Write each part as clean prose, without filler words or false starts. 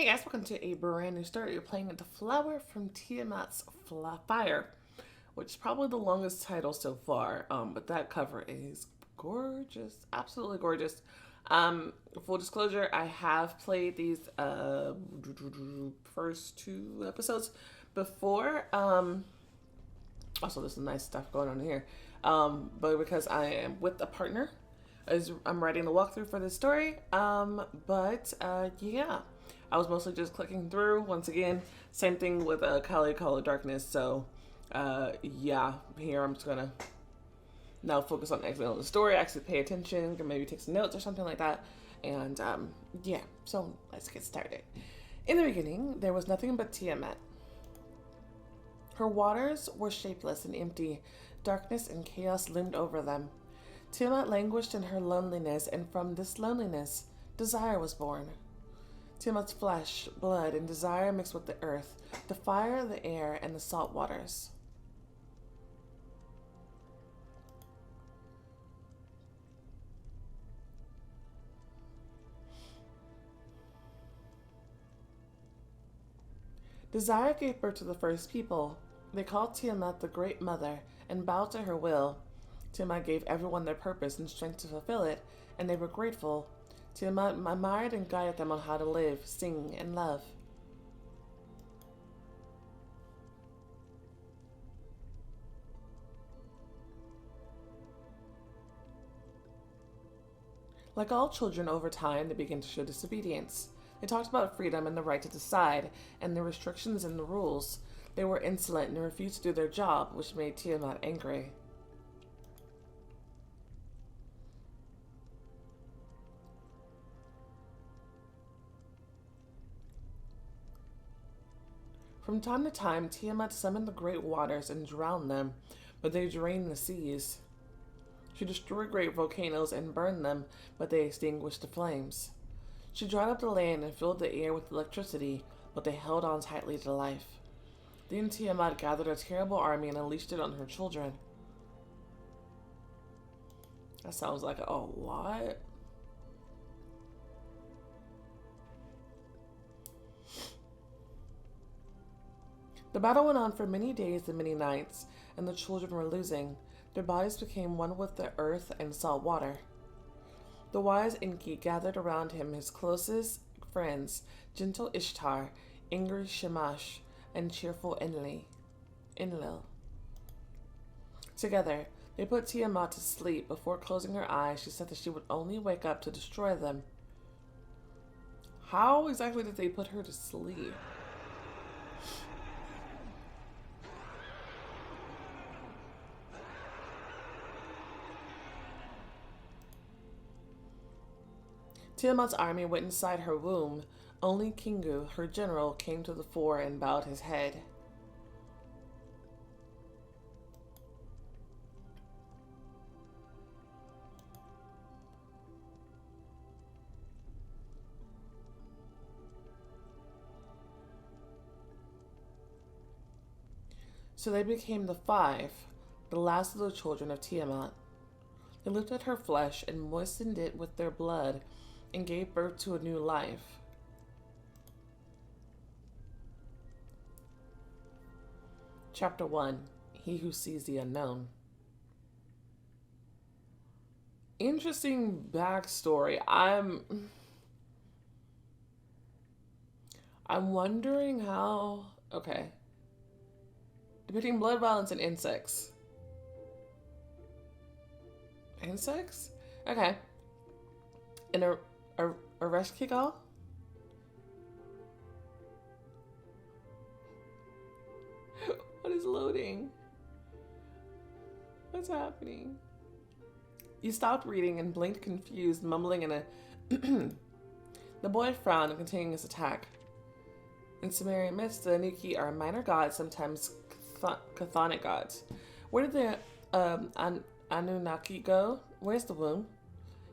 Hey guys, welcome to a brand new story. You're playing The Flower from Tiamat's Fire, which is probably the longest title so far. But that cover is gorgeous, absolutely gorgeous. Full disclosure, I have played these first two episodes before. Also, there's some nice stuff going on here. But because I am with a partner, as I'm writing the walkthrough for this story. Yeah. I was mostly just clicking through. Once again, same thing with Call of Darkness. So, yeah, here I'm just gonna now focus on actually on the story, actually pay attention, maybe take some notes or something like that. And, yeah, so let's get started. In the beginning, there was nothing but Tiamat. Her waters were shapeless and empty. Darkness and chaos loomed over them. Tiamat languished in her loneliness, and from this loneliness, desire was born. Tiamat's flesh, blood, and desire mixed with the earth, the fire, the air, and the salt waters. Desire gave birth to the first people. They called Tiamat the Great Mother and bowed to her will. Tiamat gave everyone their purpose and strength to fulfill it, and they were grateful. Tiamat admired and guided them on how to live, sing, and love. Like all children, over time, they began to show disobedience. They talked about freedom and the right to decide, and the restrictions and the rules. They were insolent and refused to do their job, which made Tiamat angry. From time to time, Tiamat summoned the great waters and drowned them, but they drained the seas. She destroyed great volcanoes and burned them, but they extinguished the flames. She dried up the land and filled the air with electricity, but they held on tightly to life. Then Tiamat gathered a terrible army and unleashed it on her children. That sounds like a lot. The battle went on for many days and many nights, and the children were losing. Their bodies became one with the earth and salt water. The wise Enki gathered around him his closest friends, gentle Ishtar, angry Shamash, and cheerful Enlil. Together, they put Tiamat to sleep. Before closing her eyes, she said that she would only wake up to destroy them. How exactly did they put her to sleep? Tiamat's army went inside her womb. Only Kingu, her general, came to the fore and bowed his head. So they became the five, the last of the children of Tiamat. They lifted her flesh and moistened it with their blood and gave birth to a new life. Chapter 1. He Who Sees the Unknown. Interesting backstory. I'm wondering how... Okay. Depicting blood violence and insects. Insects? Okay. In a Reshkigal? What is loading? What's happening? You stopped reading and blinked confused, mumbling in a... The boy frowned and continued his attack. In Sumerian myths, the Anunnaki are minor gods, sometimes chthonic gods. Where did the Anunnaki go? Where's the womb?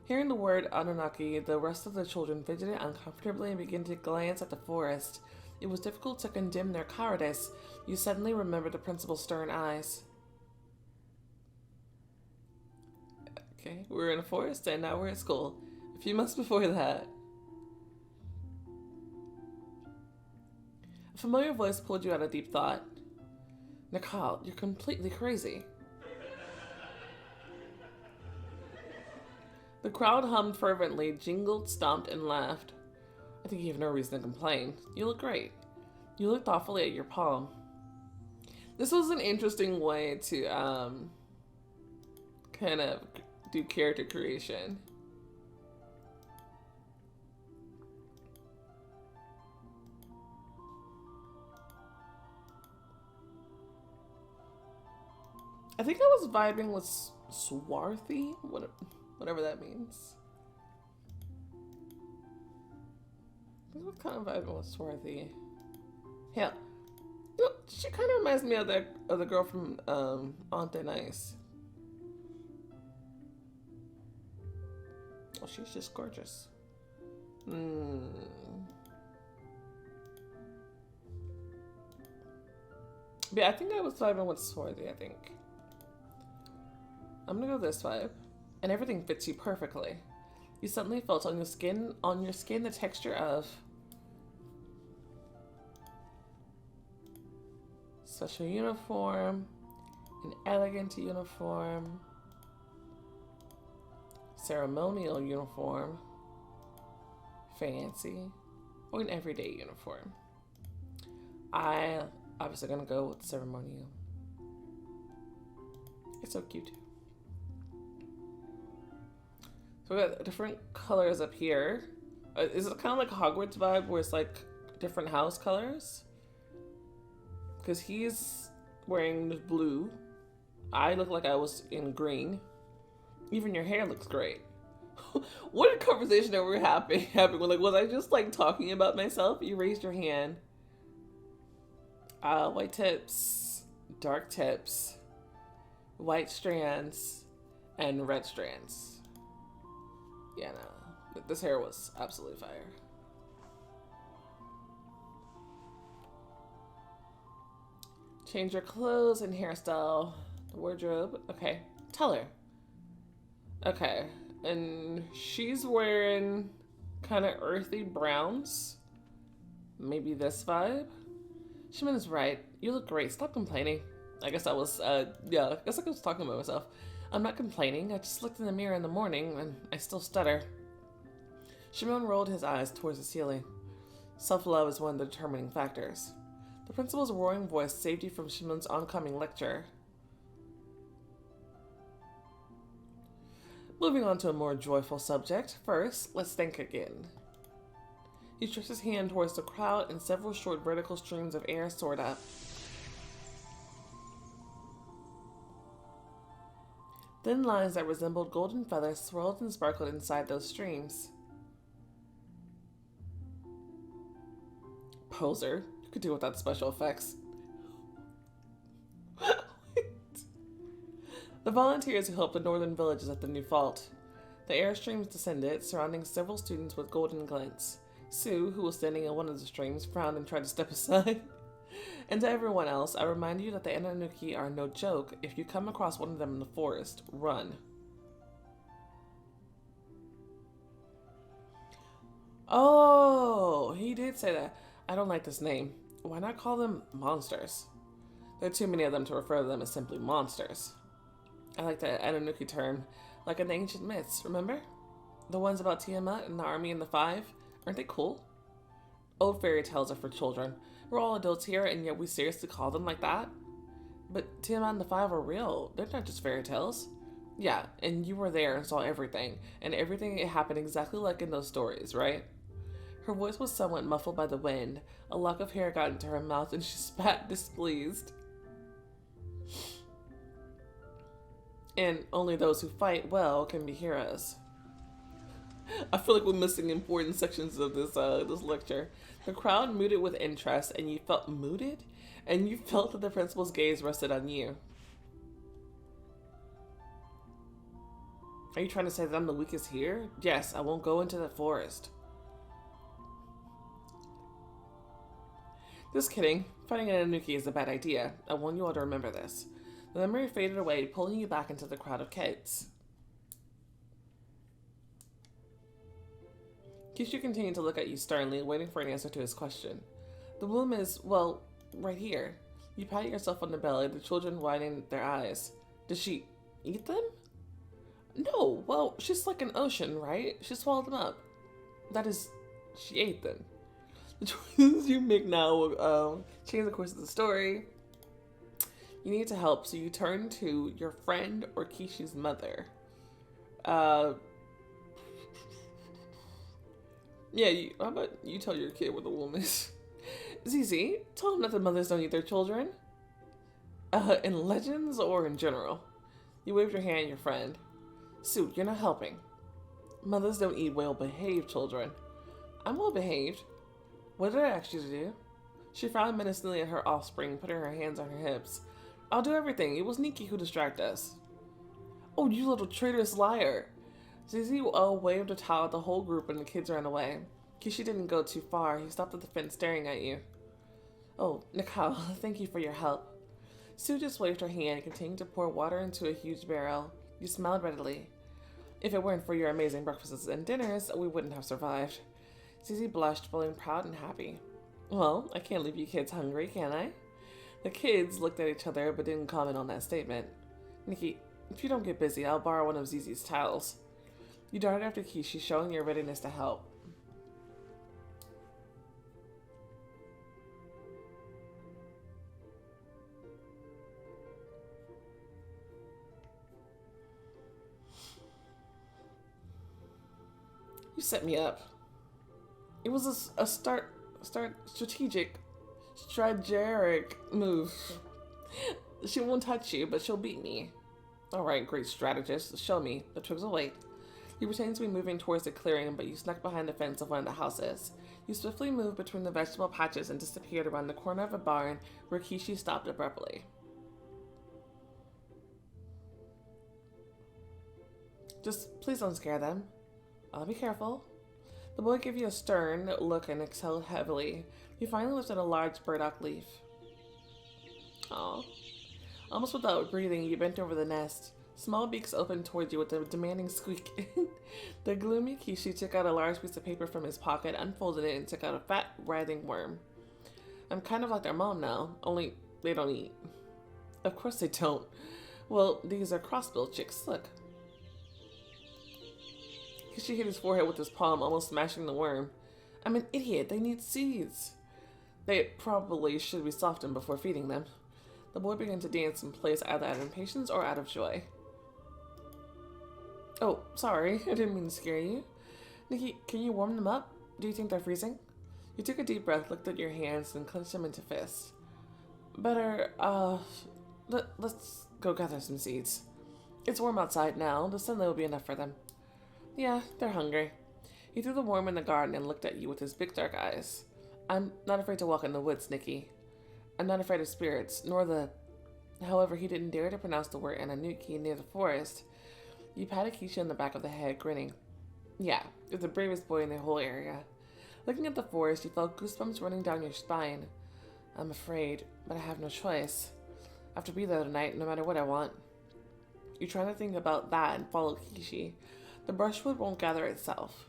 Hearing the word Anunnaki, the rest of the children fidgeted uncomfortably and began to glance at the forest. It was difficult to condemn their cowardice. You suddenly remembered the principal's stern eyes. Okay, we were in a forest and now we're at school. A few months before that. A familiar voice pulled you out of deep thought. Nicole, you're completely crazy. The crowd hummed fervently, jingled, stomped, and laughed. I think you have no reason to complain. You look great. You look thoughtfully at your palm. This was an interesting way to kind of do character creation. I think I was vibing with swarthy, whatever that means. I was kind of vibing with swarthy. Hell, you know, she kind of reminds me of the girl from Aunt and Nice. Oh, she's just gorgeous. Yeah, I think I was vibing with swarthy, I think. I'm gonna go this vibe. And everything fits you perfectly. You suddenly felt on your skin the texture of special uniform, an elegant uniform, ceremonial uniform, fancy, or an everyday uniform. I obviously gonna go with ceremonial. It's so cute. So we got different colors up here. Is it kind of like a Hogwarts vibe where it's like different house colors? Because he's wearing blue. I look like I was in green. Even your hair looks great. What a conversation that we're having. Like, was I just like talking about myself? You raised your hand. White tips, dark tips, white strands, and red strands. Yeah, no. This hair was absolutely fire. Change your clothes and hairstyle. The wardrobe. Okay. Tell her. Okay. And she's wearing kind of earthy browns. Maybe this vibe. Shimon is right. You look great. Stop complaining. I guess I was, I guess I was talking about myself. I'm not complaining. I just looked in the mirror in the morning and I still stutter. Shimon rolled his eyes towards the ceiling. Self-love is one of the determining factors. The principal's roaring voice saved you from Shimon's oncoming lecture. Moving on to a more joyful subject. First, let's think again. He stretched his hand towards the crowd and several short vertical streams of air soared up. Thin lines that resembled golden feathers swirled and sparkled inside those streams. Poser. You could do without special effects. The volunteers who helped the northern villages at the new fault. The air streams descended, surrounding several students with golden glints. Sue, who was standing in one of the streams, frowned and tried to step aside. And to everyone else, I remind you that the Ananuki are no joke. If you come across one of them in the forest, run. Oh, he did say that. I don't like this name. Why not call them monsters? There are too many of them to refer to them as simply monsters. I like the Ananuki term, like in the ancient myths, remember? The ones about Tiamat and the army and the five? Aren't they cool? Old fairy tales are for children. We're all adults here, and yet we seriously call them like that? But Tiamat and the five are real. They're not just fairy tales. Yeah, and you were there and saw everything, and everything happened exactly like in those stories, right? Her voice was somewhat muffled by the wind. A lock of hair got into her mouth, and she spat displeased. And only those who fight well can be heroes. I feel like we're missing important sections of this lecture. The crowd mooted with interest, and you felt that the principal's gaze rested on you. Are you trying to say that I'm the weakest here? Yes, I won't go into the forest. Just kidding. Fighting an Anuki is a bad idea. I want you all to remember this. The memory faded away, pulling you back into the crowd of kids. Kishu continued to look at you sternly, waiting for an answer to his question. The womb is, well, right here. You pat yourself on the belly, the children widening their eyes. Does she eat them? No, well, she's like an ocean, right? She swallowed them up. That is, she ate them. The choices you make now will change the course of the story. You need to help, so you turn to your friend or Kishi's mother. Yeah, how about you tell your kid where the womb is? ZZ, tell him that the mothers don't eat their children. In legends or in general? You waved your hand at your friend. Sue, you're not helping. Mothers don't eat well-behaved children. I'm well-behaved. What did I ask you to do? She frowned menacingly at her offspring, putting her hands on her hips. I'll do everything. It was Nikki who distracted us. Oh, you little traitorous liar. Zizi waved a towel at the whole group and the kids ran away. Kishi didn't go too far. He stopped at the fence staring at you. Oh, Nicole, thank you for your help. Sue just waved her hand and continued to pour water into a huge barrel. You smiled readily. If it weren't for your amazing breakfasts and dinners, we wouldn't have survived. Zizi blushed, feeling proud and happy. Well, I can't leave you kids hungry, can I? The kids looked at each other but didn't comment on that statement. Nikki, if you don't get busy, I'll borrow one of Zizi's towels. You darted after Kishi, showing your readiness to help. You set me up. It was a strategic move. She won't touch you, but she'll beat me. Alright, great strategist. Show me. The twigs will wait. You pretended to be moving towards the clearing, but you snuck behind the fence of one of the houses. You swiftly moved between the vegetable patches and disappeared around the corner of a barn where Kishi stopped abruptly. Just please don't scare them. I'll be careful. The boy gave you a stern look and exhaled heavily. He finally lifted a large burdock leaf. Aw. Almost without breathing, you bent over the nest. Small beaks opened toward you with a demanding squeak. The gloomy Kishi took out a large piece of paper from his pocket, unfolded it, and took out a fat, writhing worm. I'm kind of like their mom now, only they don't eat. Of course they don't. Well, these are crossbill chicks, look. Kishi hit his forehead with his palm, almost smashing the worm. I'm an idiot. They need seeds. They probably should be softened before feeding them. The boy began to dance in place, either out of impatience or out of joy. Oh, sorry. I didn't mean to scare you. Nikki, can you warm them up? Do you think they're freezing? You took a deep breath, looked at your hands, and clenched them into fists. Better, let's go gather some seeds. It's warm outside now. The sunlight will be enough for them. Yeah, they're hungry. He threw the worm in the garden and looked at you with his big dark eyes. I'm not afraid to walk in the woods, Nikki. I'm not afraid of spirits, nor the... However, he didn't dare to pronounce the word Ananuki near the forest. You patted Kishi on the back of the head, grinning. Yeah, you're the bravest boy in the whole area. Looking at the forest, you felt goosebumps running down your spine. I'm afraid, but I have no choice. I have to be there tonight, no matter what I want. You try to think about that and follow Kishi. The brushwood won't gather itself.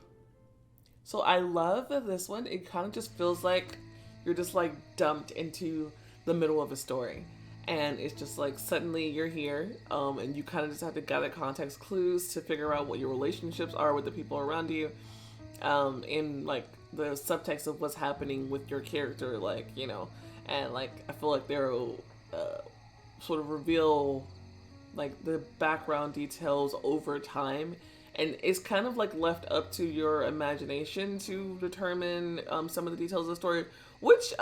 So I love that this one, it kind of just feels like you're just like dumped into the middle of a story. And it's just like suddenly you're here and you kind of just have to gather context clues to figure out what your relationships are with the people around you. And like the subtext of what's happening with your character, like, you know, and like I feel like they'll sort of reveal like the background details over time. And it's kind of like left up to your imagination to determine some of the details of the story, which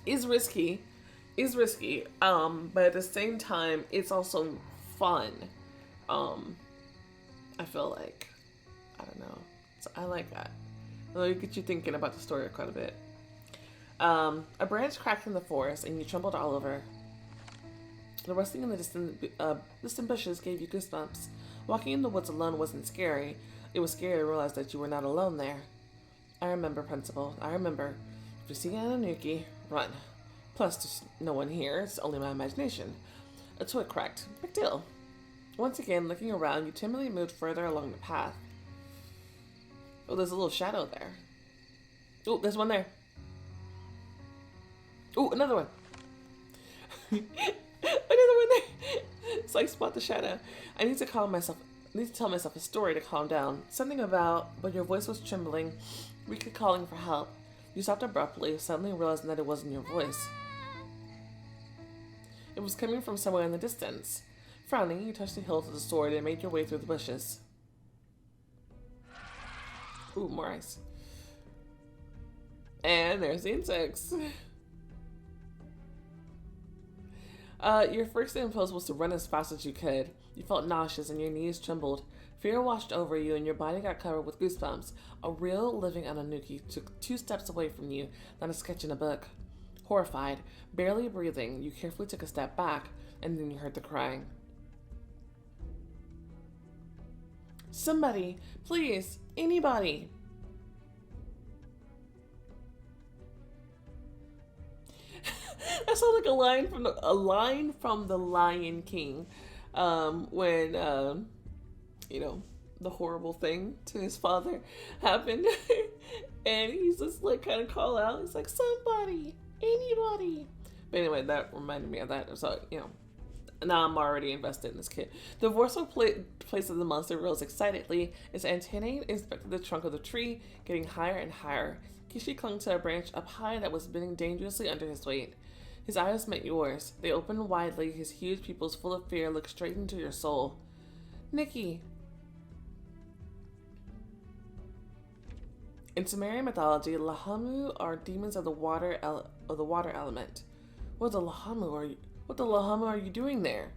is risky. But at the same time, it's also fun. I feel like, I don't know. So I like that. It'll get you thinking about the story quite a bit. A branch cracked in the forest and you trembled all over. The rustling in the distant bushes gave you goosebumps. Walking in the woods alone wasn't scary. It was scary to realize that you were not alone there. I remember, Principal. I remember. If you see Ananuki, run. Plus, there's no one here. It's only my imagination. A twig cracked. Big deal. Once again, looking around, you timidly moved further along the path. Oh, there's a little shadow there. Oh, there's one there. Ooh, another one. Another one there. It's like Spot the Shadow. I need to calm myself. I need to tell myself a story to calm down. Something about when your voice was trembling, weakly calling for help. You stopped abruptly, suddenly realizing that it wasn't your voice. It was coming from somewhere in the distance. Frowning, you touched the hilt of the sword and made your way through the bushes. Ooh, more ice. And there's the insects. Your first impulse was to run as fast as you could. You felt nauseous and your knees trembled. Fear washed over you and your body got covered with goosebumps. A real living Anunnaki took 2 steps away from you, not a sketch in a book. Horrified, barely breathing, you carefully took a step back, and then you heard the crying. Somebody, please, anybody. That sounds like a line from the Lion King, when the horrible thing to his father happened, and he's just like kind of call out. He's like, somebody, anybody. But anyway, that reminded me of that. So now I'm already invested in this kid. The forceful place of the monster rose excitedly as antennae inspected the trunk of the tree, getting higher and higher. Kishi clung to a branch up high that was bending dangerously under his weight. His eyes met yours. They opened widely. His huge pupils, full of fear, looked straight into your soul. Nikki. In Sumerian mythology, Lahamu are demons of the water element. What the Lahamu are you doing there?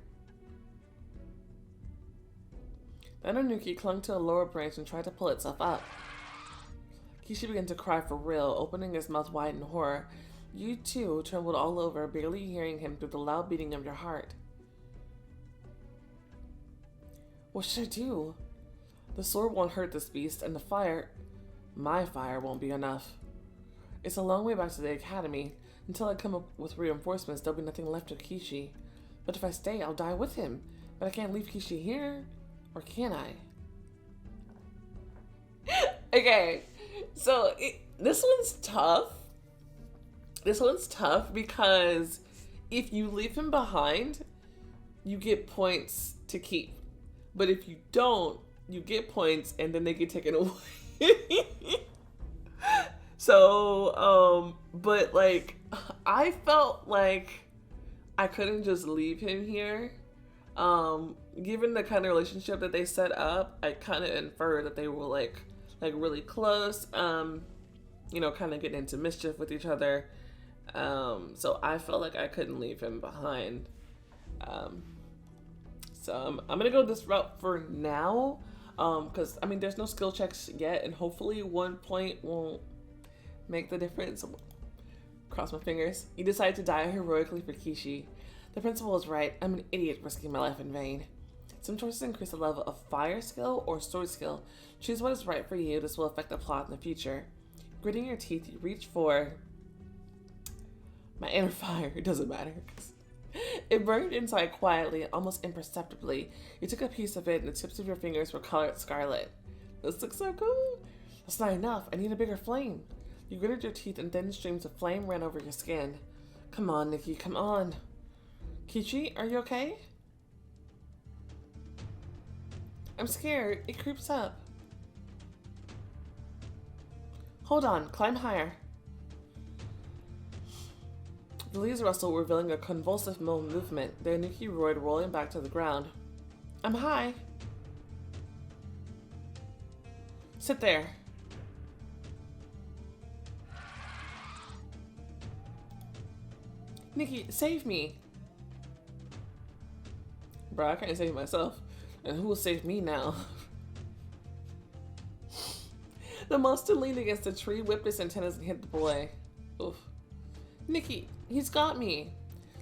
The Anunnaki clung to a lower branch and tried to pull itself up. Kishi began to cry for real, opening his mouth wide in horror. You, too, trembled all over, barely hearing him through the loud beating of your heart. What should I do? The sword won't hurt this beast, and my fire won't be enough. It's a long way back to the academy. Until I come up with reinforcements, there'll be nothing left of Kishi. But if I stay, I'll die with him. But I can't leave Kishi here, or can I? Okay, so this one's tough. This one's tough because if you leave him behind, you get points to keep. But if you don't, you get points and then they get taken away. So, but like, I felt like I couldn't just leave him here. Given the kind of relationship that they set up, I kind of inferred that they were like really close, kind of getting into mischief with each other. So I felt like I couldn't leave him behind. So I'm gonna go this route for now, because there's no skill checks yet, and hopefully 1 point won't make the difference. Cross my fingers. You decide to die heroically for Kishi. The principal is right. I'm an idiot risking my life in vain. Some choices increase the level of fire skill or sword skill. Choose what is right for you. This will affect the plot in the future. Gritting your teeth, you reach for my inner fire. It doesn't matter. It burned inside quietly, almost imperceptibly. You took a piece of it and the tips of your fingers were colored scarlet. This looks so cool. That's not enough. I need a bigger flame. You gritted your teeth and thin streams of flame ran over your skin. Come on, Nikki, come on. Kishi, are you okay? I'm scared. It creeps up. Hold on, climb higher. The leaves rustled, revealing a convulsive movement. The Anunnaki roared, rolling back to the ground. I'm high. Sit there. Nikki, save me. Bro, I can't save myself. And who will save me now? The monster leaned against the tree, whipped its antennas, and hit the boy. Oof. Nikki, he's got me.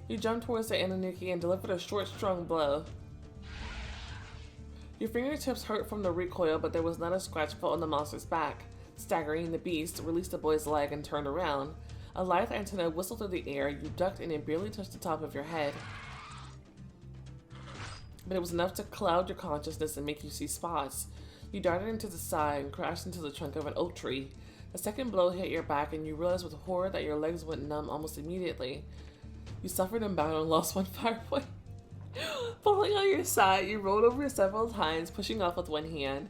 You jumped towards the Anunnaki and delivered a short, strong blow. Your fingertips hurt from the recoil, but there was not a scratch felt on the monster's back. Staggering, the beast released the boy's leg and turned around. A lithe antenna whistled through the air. You ducked and it barely touched the top of your head. But it was enough to cloud your consciousness and make you see spots. You darted into the side and crashed into the trunk of an oak tree. A second blow hit your back, and you realize with horror that your legs went numb almost immediately. You suffered and bound and lost 1 fire point. Falling on your side, you rolled over several times, pushing off with one hand.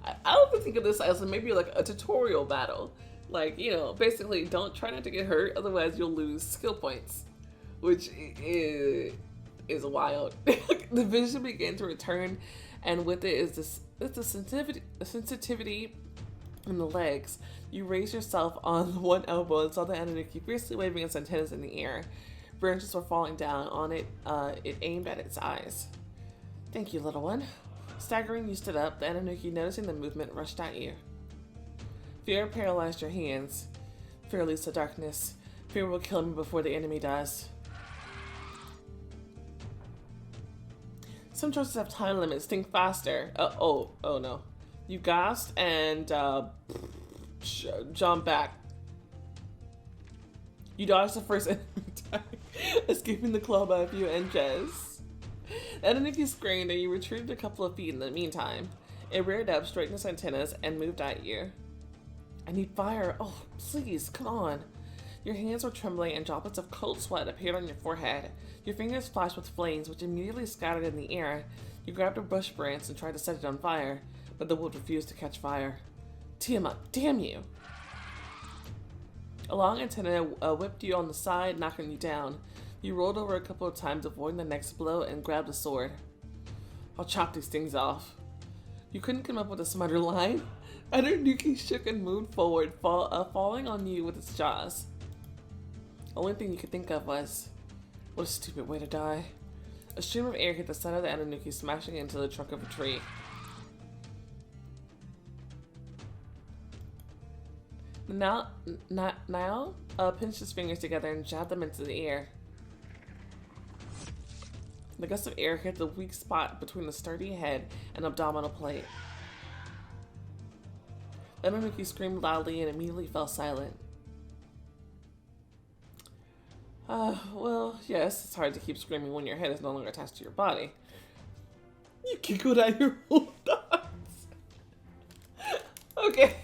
I often think of this as maybe like a tutorial battle. Like, you know, basically don't try not to get hurt, otherwise you'll lose skill points. Which is wild. The vision began to return, and with it is the sensitivity in the legs. You raised yourself on one elbow and saw the Anunnaki fiercely waving its antennas in the air. Branches were falling down on it. It aimed at its eyes. Thank you, little one. Staggering, you stood up. The Anunnaki, noticing the movement, rushed at you. Fear paralyzed your hands. Fear leads to darkness. Fear will kill me before the enemy does. Some choices have time limits. Think faster. Oh no. You gasped and jumped back. You dodged the first enemy attack, escaping the claw by a few inches. And then you screamed and you retreated a couple of feet in the meantime. It reared up, straightened its antennas, and moved at you. I need fire. Oh, please, come on. Your hands were trembling and droplets of cold sweat appeared on your forehead. Your fingers flashed with flames, which immediately scattered in the air. You grabbed a bush branch and tried to set it on fire, but the wood refused to catch fire. Tiamat, damn you! A long antenna whipped you on the side, knocking you down. You rolled over a couple of times, avoiding the next blow, and grabbed a sword. I'll chop these things off. You couldn't come up with a smarter line. Anunnaki shook and moved forward, falling on you with its jaws. The only thing you could think of was, what a stupid way to die. A stream of air hit the side of the Anunnaki, smashing into the trunk of a tree. NIALL pinched his fingers together and jabbed them into the air. The gust of air hit the weak spot between the sturdy head and abdominal plate. The Anunnaki screamed loudly and immediately fell silent. Well, yes, it's hard to keep screaming when your head is no longer attached to your body. You giggled at your own thoughts. Okay.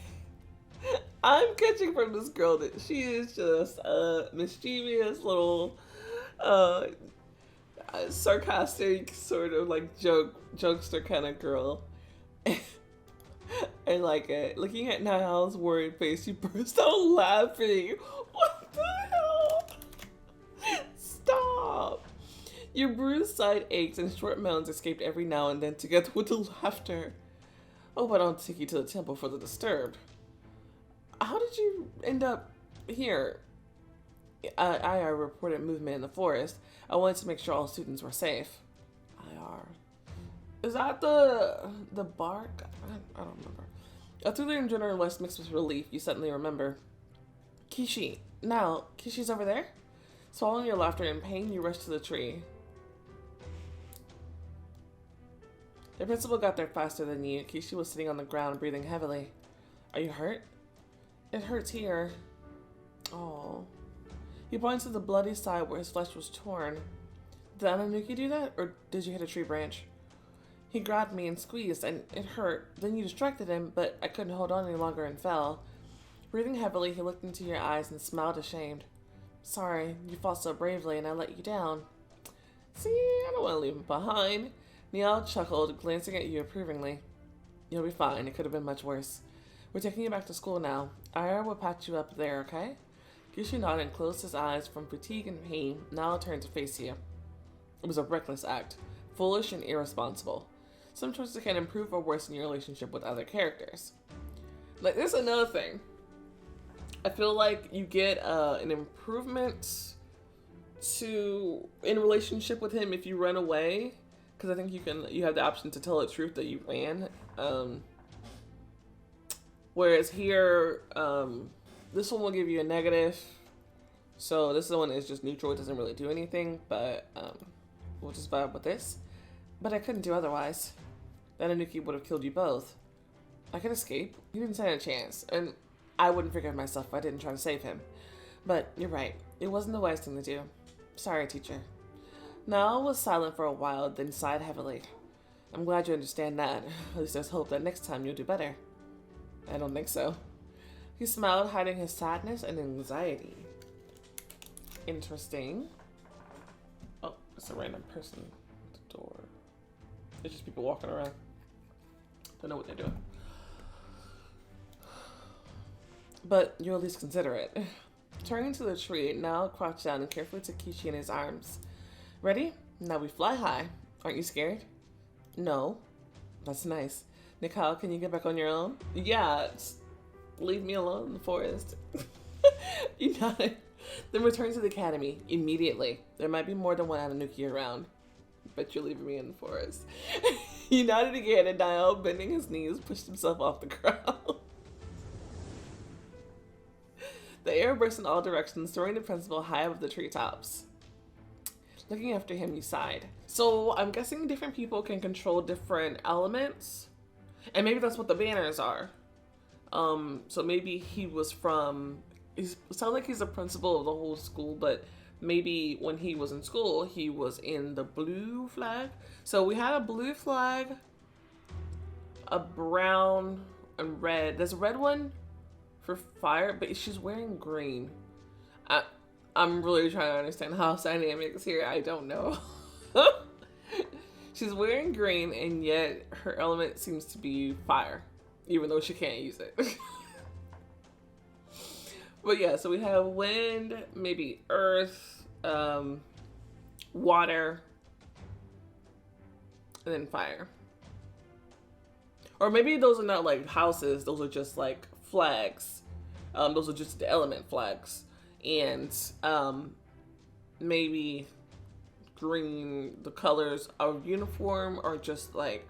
I'm catching from this girl that she is just a mischievous little, sarcastic sort of like jokester kind of girl. And like looking at NIALL's worried face, she burst out laughing. What the hell? Stop! Your bruised side ached and short moans escaped every now and then together with the laughter. Oh, but I don't take you to the temple for the disturbed. How did you end up here? IR reported movement in the forest. I wanted to make sure all students were safe. IR. Is that the bark? I don't remember. A thrilling adrenaline mixed with relief, you suddenly remember. Kishi. Now, Kishi's over there? Swallowing your laughter in pain, you rushed to the tree. The principal got there faster than you. Kishi was sitting on the ground, breathing heavily. Are you hurt? It hurts here. Oh. He points to the bloody side where his flesh was torn. Did the Anunnaki do that, or did you hit a tree branch? He grabbed me and squeezed, and it hurt. Then you distracted him, but I couldn't hold on any longer and fell. Breathing heavily, he looked into your eyes and smiled ashamed. Sorry, you fought so bravely and I let you down. See, I don't want to leave him behind. NIALL chuckled, glancing at you approvingly. You'll be fine. It could have been much worse. We're taking you back to school now. Ira will patch you up there, okay? Gishu nodded and closed his eyes from fatigue and pain. Now turned to face you. It was a reckless act. Foolish and irresponsible. Some choices can improve or worsen your relationship with other characters. Like, there's another thing. I feel like you get an improvement in relationship with him if you run away, because I think you have the option to tell the truth that you ran. Whereas here, this one will give you a negative. So this one is just neutral. It doesn't really do anything, but we'll just vibe with this. But I couldn't do otherwise. The Anunnaki would have killed you both. I could escape. You didn't stand a chance, and I wouldn't forgive myself if I didn't try to save him. But you're right. It wasn't the wise thing to do. Sorry, teacher. NIALL was silent for a while, then sighed heavily. I'm glad you understand that. At least there's hope that next time you'll do better. I don't think so. He smiled, hiding his sadness and anxiety. Interesting. Oh, it's a random person at the door. It's just people walking around. Don't know what they're doing. But you'll at least consider it. Turning to the tree, Niall crouched down and carefully took Kishi in his arms. Ready? Now we fly high. Aren't you scared? No. That's nice. Nicole, can you get back on your own? Yeah, leave me alone in the forest. You nodded. Then return to the academy immediately. There might be more than one Anunnaki around. But you're leaving me in the forest. He nodded again, and Niall, bending his knees, pushed himself off the ground. The air burst in all directions, throwing the principal high above the treetops. Looking after him, he sighed. So I'm guessing different people can control different elements. And maybe that's what the banners are. So maybe he was from... It sounds like he's a principal of the whole school, but maybe when he was in school, he was in the blue flag. So we had a blue flag, a brown, and red. There's a red one for fire, but she's wearing green. I'm really trying to understand house dynamics here. I don't know. She's wearing green, and yet her element seems to be fire, even though she can't use it. But yeah, so we have wind, maybe earth, water, and then fire. Or maybe those are not like houses, those are just like flags. Those are just the element flags. And maybe green, the colors of uniform, are just like,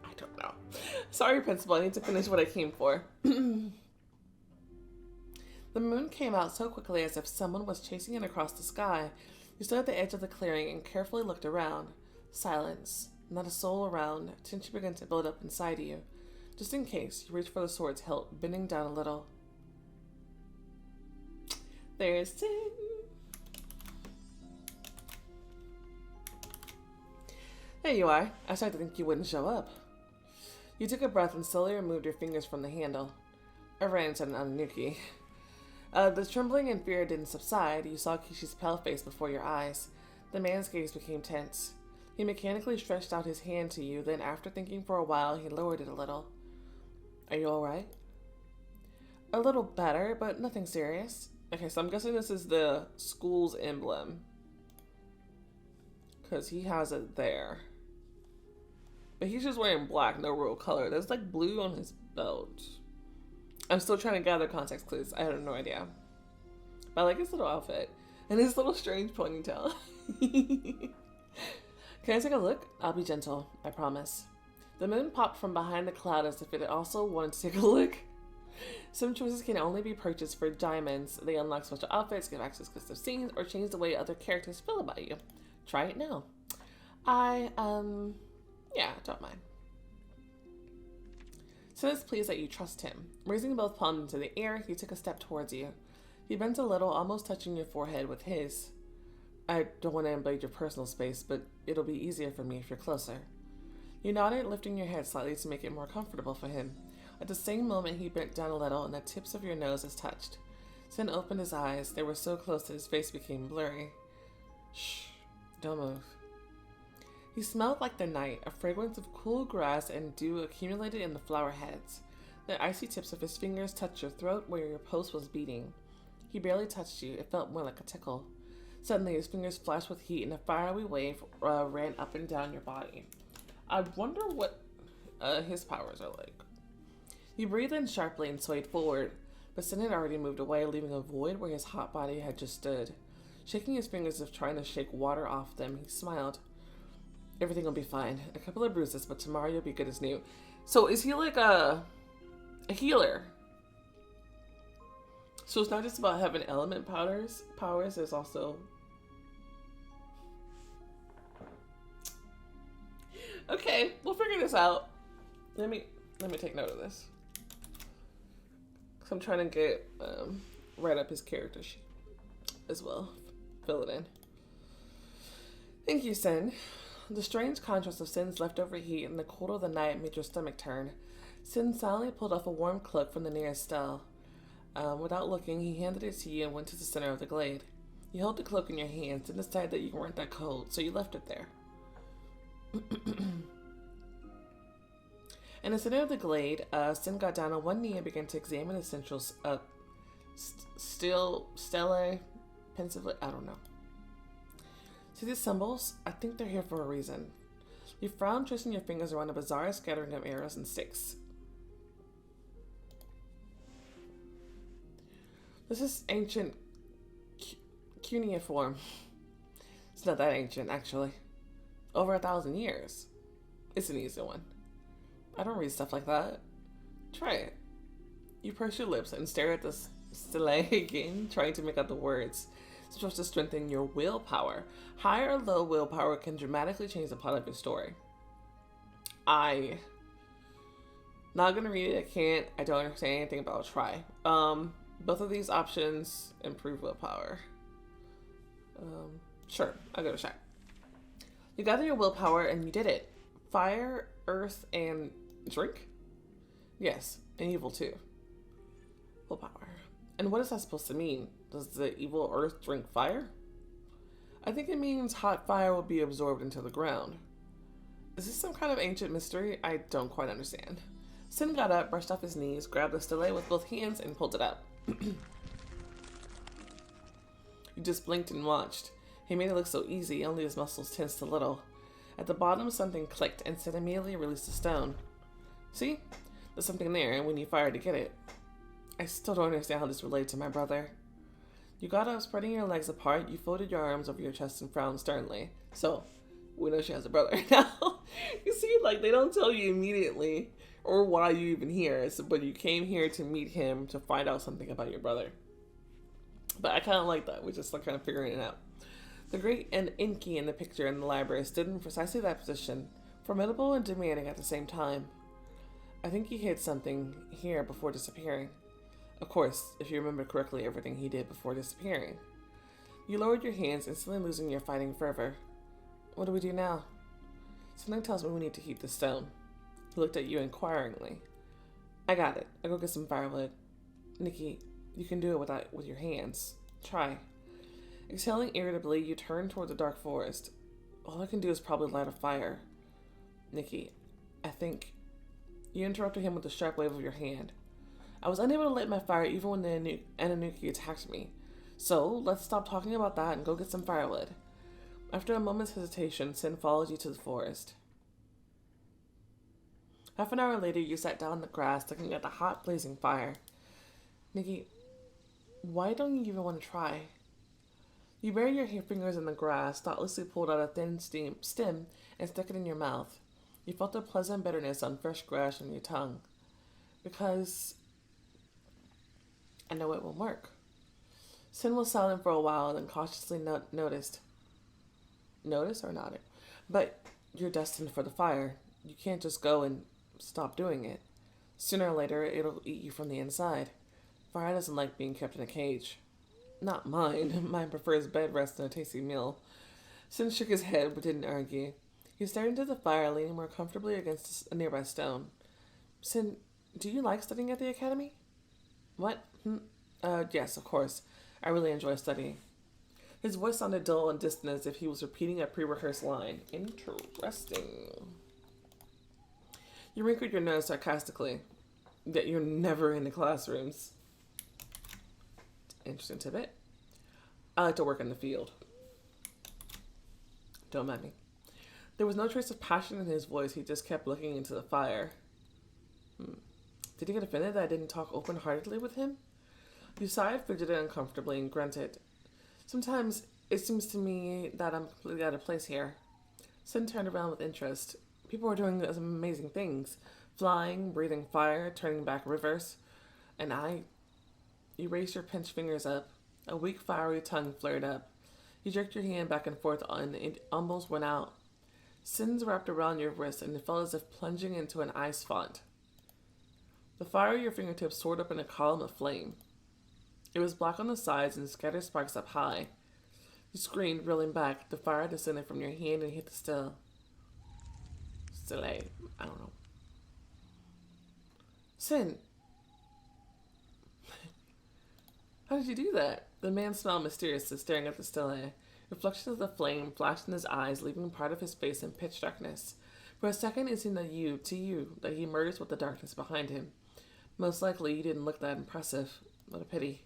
I don't know. Sorry, principal, I need to finish what I came for. The moon came out so quickly as if someone was chasing it across the sky. You stood at the edge of the clearing and carefully looked around. Silence. Not a soul around. Tension began to build up inside you. Just in case, you reached for the sword's hilt, bending down a little. There's Sin. There you are. I started to think you wouldn't show up. You took a breath and slowly removed your fingers from the handle. I ran into an Anunnaki. The trembling and fear didn't subside. You saw Kishi's pale face before your eyes. The man's gaze became tense. He mechanically stretched out his hand to you, then after thinking for a while, he lowered it a little. Are you alright? A little better, but nothing serious. Okay, so I'm guessing this is the school's emblem. Because he has it there. But he's just wearing black, no real color. There's like blue on his belt. I'm still trying to gather context clues. I have no idea. But I like his little outfit. And his little strange ponytail. Can I take a look? I'll be gentle, I promise. The moon popped from behind the cloud as if it also wanted to take a look. Some choices can only be purchased for diamonds. They unlock special outfits, give access to exclusive scenes, or change the way other characters feel about you. Try it now. Yeah, don't mind. So it's pleased that you trust him. Raising both palms into the air, he took a step towards you. He bent a little, almost touching your forehead with his. I don't want to invade your personal space, but it'll be easier for me if you're closer. You nodded, lifting your head slightly to make it more comfortable for him. At the same moment, he bent down a little, and the tips of your noses touched. Sin opened his eyes. They were so close that his face became blurry. Shh, don't move. He smelled like the night, a fragrance of cool grass and dew accumulated in the flower heads. The icy tips of his fingers touched your throat where your pulse was beating. He barely touched you. It felt more like a tickle. Suddenly, his fingers flashed with heat, and a fiery wave ran up and down your body. I wonder what his powers are like. You breathed in sharply and swayed forward, but Sin had already moved away, leaving a void where his hot body had just stood. Shaking his fingers as if trying to shake water off them, he smiled. Everything will be fine. A couple of bruises, but tomorrow you'll be good as new. So is he like a healer? So it's not just about having element powers. There's also... Okay, we'll figure this out. Let me take note of this. Because I'm trying to get write up his character sheet as well. Fill it in. Thank you, Sen. The strange contrast of Sin's leftover heat and the cold of the night made your stomach turn. Sin silently pulled off a warm cloak from the nearest stell. Without looking, he handed it to you and went to the center of the glade. You held the cloak in your hands and decided that you weren't that cold, so you left it there. In the center of the glade, Sin got down on one knee and began to examine the central stelae pensively. I don't know. See these symbols? I think they're here for a reason. You frowned, tracing your fingers around a bizarre scattering of arrows and sticks. This is ancient cuneiform. It's not that ancient, actually. Over 1,000 years. It's an easy one. I don't read stuff like that. Try it. You purse your lips and stare at the stelae again, trying to make out the words. It's supposed to strengthen your willpower. High or low willpower can dramatically change the plot of your story. Not gonna read it. I can't. I don't understand anything, but I'll try. Both of these options improve willpower. Sure, I'll give it a shot. You gathered your willpower and you did it. Fire, earth, and drink? Yes, and evil too. Willpower. And what is that supposed to mean? Does the evil earth drink fire? I think it means hot fire will be absorbed into the ground. Is this some kind of ancient mystery? I don't quite understand. Sin got up, brushed off his knees, grabbed the stelae with both hands, and pulled it up. You just blinked and watched. He made it look so easy, only his muscles tensed a little. At the bottom, something clicked, and Sin immediately released the stone. See? There's something there, and when you fired to get it. I still don't understand how this related to my brother. You got up, spreading your legs apart. You folded your arms over your chest and frowned sternly. So, we know she has a brother now. You see, like, they don't tell you immediately or why you even here, but you came here to meet him to find out something about your brother. But I kind of like that. We're just like kind of figuring it out. The great and Inky in the picture in the library stood in precisely that position, formidable and demanding at the same time. I think he hid something here before disappearing. Of course, if you remember correctly, everything he did before disappearing. You lowered your hands, instantly losing your fighting fervor. What do we do now? Something tells me we need to heat the stone. He looked at you inquiringly. I got it. I'll go get some firewood. Nikki, you can do it with your hands. Try. Exhaling irritably, you turn toward the dark forest. All I can do is probably light a fire. Nikki, I think... You interrupted him with a sharp wave of your hand. I was unable to light my fire even when the Anunnaki attacked me. So, let's stop talking about that and go get some firewood. After a moment's hesitation, Sin followed you to the forest. Half an hour later, you sat down in the grass, looking at the hot, blazing fire. Nikki, why don't you even want to try? You buried your fingers in the grass, thoughtlessly pulled out a thin stem, and stuck it in your mouth. You felt a pleasant bitterness on fresh grass on your tongue. Because I know it won't work. Sin was silent for a while, then cautiously noticed. Notice or nodded? But you're destined for the fire. You can't just go and stop doing it. Sooner or later, it'll eat you from the inside. Fire doesn't like being kept in a cage. Not mine. Mine prefers bed rest and a tasty meal. Sin shook his head, but didn't argue. He stared into the fire, leaning more comfortably against a nearby stone. Sin, do you like studying at the academy? What? Yes, of course. I really enjoy studying. His voice sounded dull and distant, as if he was repeating a pre-rehearsed line. Interesting. You wrinkled your nose sarcastically. That you're never in the classrooms. Interesting tidbit. I like to work in the field. Don't mind me. There was no trace of passion in his voice. He just kept looking into the fire. Did he get offended that I didn't talk open-heartedly with him? You sighed, fidgeted uncomfortably, and grunted. Sometimes it seems to me that I'm completely out of place here. Sin turned around with interest. People are doing some amazing things. Flying, breathing fire, turning back rivers. And You raised your pinched fingers up. A weak, fiery tongue flared up. You jerked your hand back and forth and it almost went out. Sins wrapped around your wrist and it felt as if plunging into an ice font. The fire of your fingertips soared up in a column of flame. It was black on the sides and scattered sparks up high. You screamed, reeling back. The fire descended from your hand and hit the still. stele. I don't know. Sin, how did you do that? The man smiled mysteriously, staring at the stele. Reflections of the flame flashed in his eyes, leaving part of his face in pitch darkness. For a second, it seemed that he merged with the darkness behind him. Most likely, you didn't look that impressive. What a pity.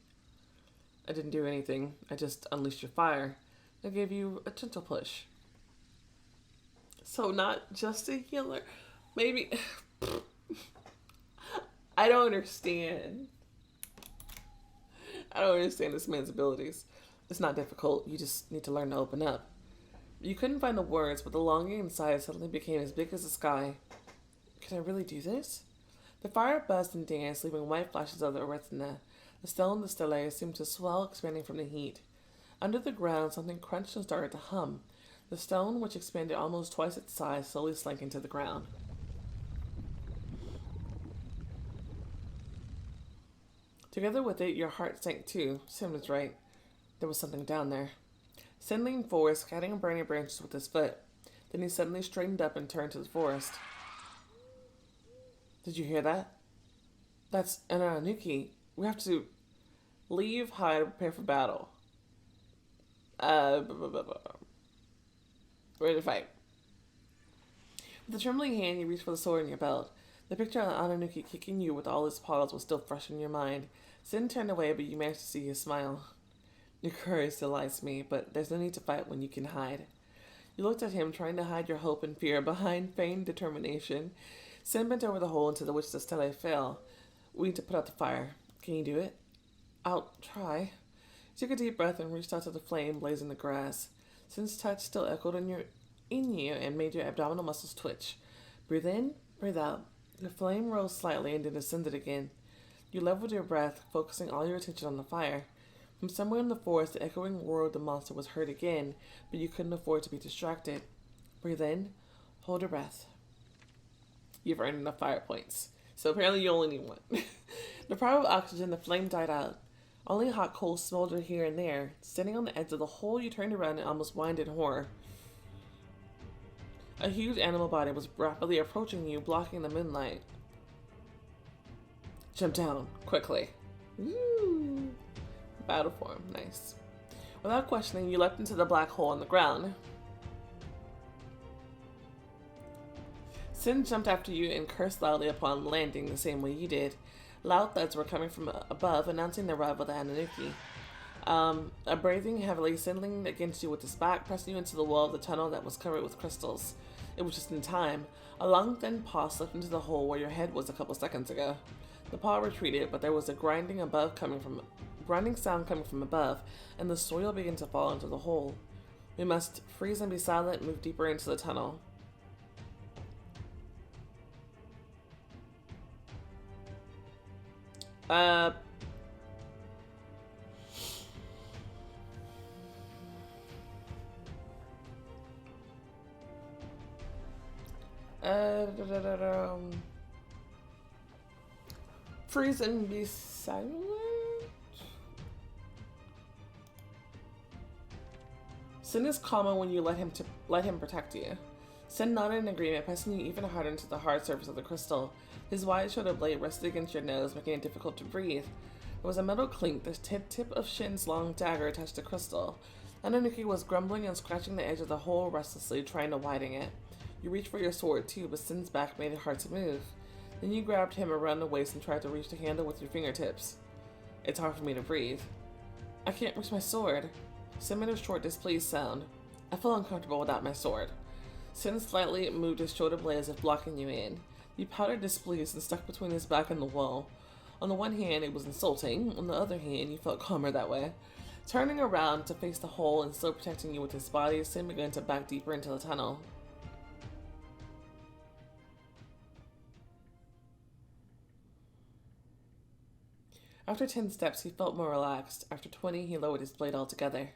I didn't do anything. I just unleashed your fire. I gave you a gentle push. So not just a healer. Maybe... I don't understand. I don't understand this man's abilities. It's not difficult. You just need to learn to open up. You couldn't find the words, but the longing inside suddenly became as big as the sky. Can I really do this? The fire buzzed and danced, leaving white flashes of the retina. The stone in the stele seemed to swell, expanding from the heat. Under the ground, something crunched and started to hum. The stone, which expanded almost twice its size, slowly sank into the ground. Together with it, your heart sank too. Sim was right. There was something down there. Sin leaned forward, scatting burning branches with his foot. Then he suddenly straightened up and turned to the forest. Did you hear that? That's an Anuki. We have to leave, hide, and prepare for battle. Ready to fight. With a trembling hand, you reached for the sword in your belt. The picture of Anuki kicking you with all his paws was still fresh in your mind. Sin turned away, but you managed to see his smile. Your courage delights me, but there's no need to fight when you can hide. You looked at him, trying to hide your hope and fear behind feigned determination. Sin bent over the hole into which the stele fell. We need to put out the fire. Can you do it? I'll try. You took a deep breath and reached out to the flame blazing the grass. Sin's touch still echoed in you and made your abdominal muscles twitch. Breathe in, breathe out. The flame rose slightly and then descended again. You leveled your breath, focusing all your attention on the fire. From somewhere in the forest, the echoing roar of the monster was heard again, but you couldn't afford to be distracted. Breathe in, hold your breath. You've earned enough fire points. So apparently you only need one. Deprived of oxygen, the flame died out. Only hot coals smoldered here and there. Standing on the edge of the hole, you turned around and almost whined in horror. A huge animal body was rapidly approaching you, blocking the moonlight. Jump down, quickly. Woo! Battle form, nice. Without questioning, you leapt into the black hole on the ground. Sin jumped after you and cursed loudly upon landing the same way you did. Loud thuds were coming from above, announcing the arrival of the Anunnaki. Breathing heavily, Sin leaned against you with his back, pressing you into the wall of the tunnel that was covered with crystals. It was just in time. A long, thin paw slipped into the hole where your head was a couple seconds ago. The paw retreated, but there was a grinding sound coming from above, and the soil began to fall into the hole. We must freeze and be silent and move deeper into the tunnel. Freeze and be silent? Sin is calmer when you let him protect you. Sin nodded in agreement, pressing you even harder into the hard surface of the crystal. His wide shoulder blade rested against your nose, making it difficult to breathe. There was a metal clink. The tip of Shin's long dagger touched the crystal. Anunnaki was grumbling and scratching the edge of the hole restlessly, trying to widen it. You reached for your sword too, but Sin's back made it hard to move. Then you grabbed him around the waist and tried to reach the handle with your fingertips. It's hard for me to breathe. I can't reach my sword. Sin made a short, displeased sound. I feel uncomfortable without my sword. Sin slightly moved his shoulder blade as if blocking you in. You pouted displeased and stuck between his back and the wall. On the one hand, it was insulting. On the other hand, you felt calmer that way. Turning around to face the hole and still protecting you with his body, Sin began to back deeper into the tunnel. After 10 steps, he felt more relaxed. After 20, he lowered his blade altogether.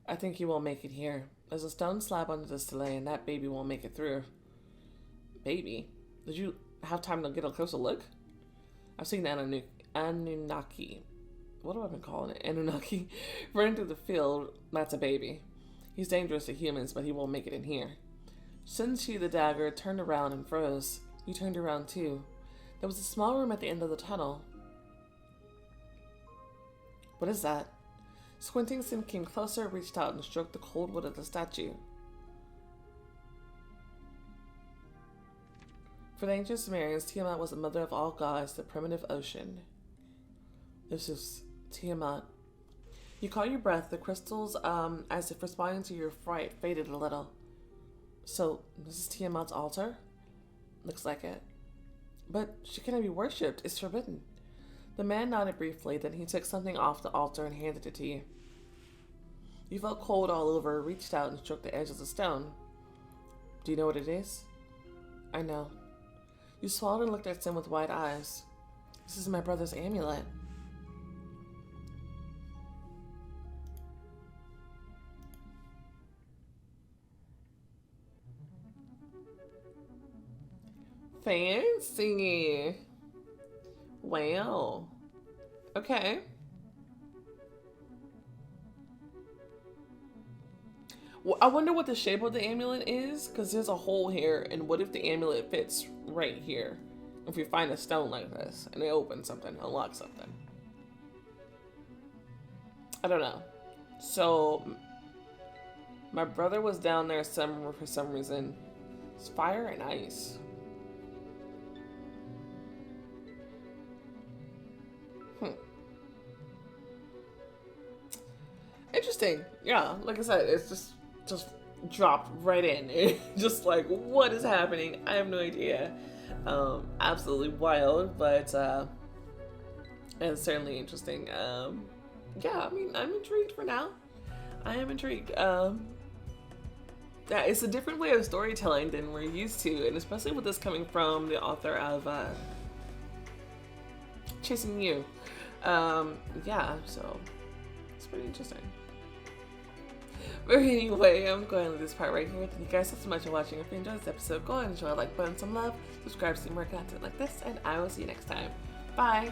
I think you won't make it here. There's a stone slab under the stele, and that baby won't make it through. Baby? Did you have time to get a closer look? I've seen Anunnaki. What have I been calling it? Anunnaki. Running through the field. That's a baby. He's dangerous to humans, but he won't make it in here. She, the dagger, turned around and froze. You turned around too. There was a small room at the end of the tunnel. What is that? Squinting, Sim came closer, reached out, and stroked the cold wood of the statue. For the ancient Sumerians, Tiamat was the mother of all gods, the primitive ocean. This is Tiamat. You caught your breath. The crystals, as if responding to your fright, faded a little. So, this is Tiamat's altar? Looks like it. But she cannot be worshipped. It's forbidden. The man nodded briefly, then he took something off the altar and handed it to you. You felt cold all over, reached out and stroked the edge of the stone. Do you know what it is? I know. You swallowed and looked at Sim with wide eyes. This is my brother's amulet. Fancy. Wow. Okay. Well, I wonder what the shape of the amulet is, because there's a hole here, and what if the amulet fits right here? If you find a stone like this, and it opens something, unlocks something. I don't know. So, my brother was down there somewhere for some reason. It's fire and ice. Interesting. Yeah, like I said, it's just dropped right in. Just like, what is happening? I have no idea. Absolutely wild, but and certainly interesting. Yeah, I mean, I'm intrigued for now. I am intrigued. Yeah, it's a different way of storytelling than we're used to, and especially with this coming from the author of Chasing You. Yeah, so it's pretty interesting. But anyway, I'm going to leave this part right here. Thank you guys so much for watching. If you enjoyed this episode, go ahead and enjoy, like button, some love, subscribe to see more content like this, and I will see you next time. Bye!